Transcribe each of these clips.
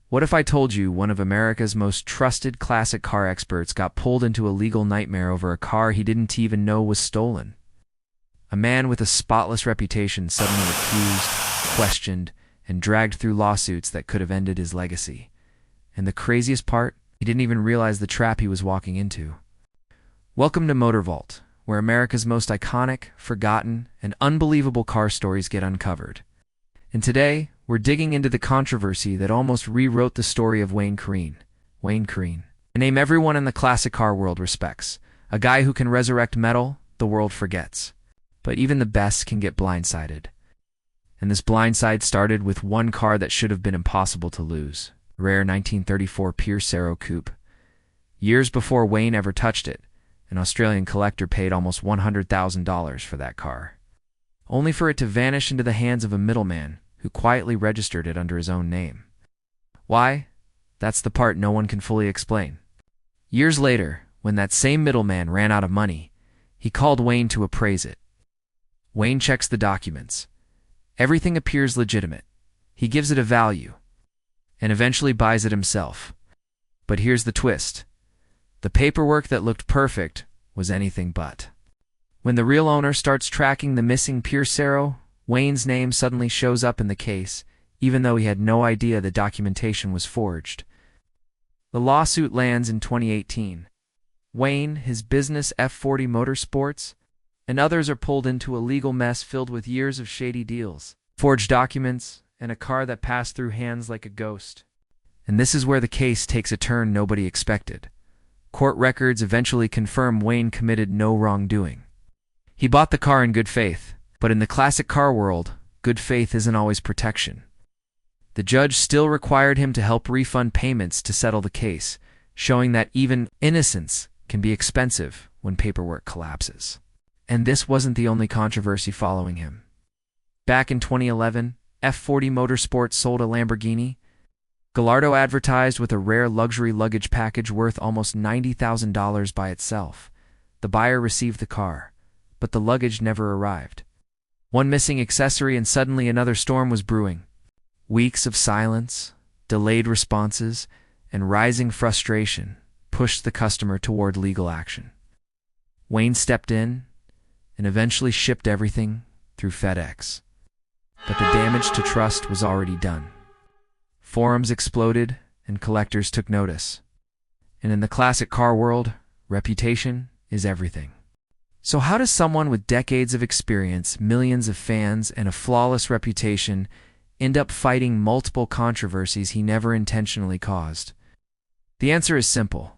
What if I told you one of America's most trusted classic car experts got pulled into a legal nightmare over a car he didn't even know was stolen? A man with a spotless reputation suddenly accused, questioned, and dragged through lawsuits that could have ended his legacy. And the craziest part, he didn't even realize the trap he was walking into. Welcome to MotorVault, where America's most iconic, forgotten, and unbelievable car stories get uncovered. And today, we're digging into the controversy that almost rewrote the story of Wayne Carini. A name everyone in the classic car world respects. A guy who can resurrect metal the world forgets. But even the best can get blindsided. And this blindside started with one car that should have been impossible to lose. A rare 1934 Pierce-Arrow Coupe. Years before Wayne ever touched it, an Australian collector paid almost $100,000 for that car, only for it to vanish into the hands of a middleman who quietly registered it under his own name. Why? That's the part no one can fully explain. Years later, when that same middleman ran out of money, he called Wayne to appraise it. Wayne checks the documents. Everything appears legitimate. He gives it a value, and eventually buys it himself. But here's the twist. The paperwork that looked perfect was anything but. When the real owner starts tracking the missing Pierce-Arrow, Wayne's name suddenly shows up in the case, even though he had no idea the documentation was forged. The lawsuit lands in 2018. Wayne, his business F40 Motorsports, and others are pulled into a legal mess filled with years of shady deals, forged documents, and a car that passed through hands like a ghost. And this is where the case takes a turn nobody expected. Court records eventually confirm Wayne committed no wrongdoing. He bought the car in good faith, but in the classic car world, good faith isn't always protection. The judge still required him to help refund payments to settle the case, showing that even innocence can be expensive when paperwork collapses. And this wasn't the only controversy following him. Back in 2011, F40 Motorsports sold a Lamborghini Gallardo advertised with a rare luxury luggage package worth almost $90,000 by itself. The buyer received the car, but the luggage never arrived. One missing accessory and suddenly another storm was brewing. Weeks of silence, delayed responses, and rising frustration pushed the customer toward legal action. Wayne stepped in and eventually shipped everything through FedEx. But the damage to trust was already done. Forums exploded and collectors took notice. And in the classic car world, reputation is everything. So how does someone with decades of experience, millions of fans, and a flawless reputation end up fighting multiple controversies he never intentionally caused? The answer is simple.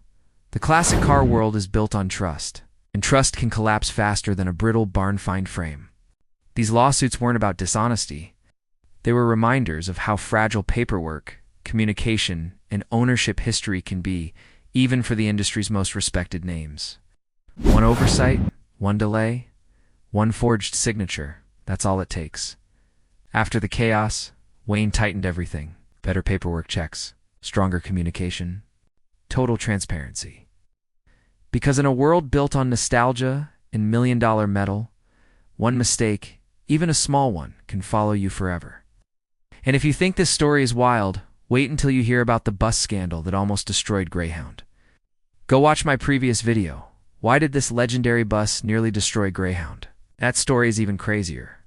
The classic car world is built on trust, and trust can collapse faster than a brittle barn-find frame. These lawsuits weren't about dishonesty. They were reminders of how fragile paperwork, communication, and ownership history can be, even for the industry's most respected names. One oversight, one delay, one forged signature, that's all it takes. After the chaos, Wayne tightened everything. Better paperwork checks, stronger communication, total transparency. Because in a world built on nostalgia and million-dollar metal, one mistake, even a small one, can follow you forever. And if you think this story is wild, wait until you hear about the bus scandal that almost destroyed Greyhound. Go watch my previous video. Why did this legendary bus nearly destroy Greyhound? That story is even crazier.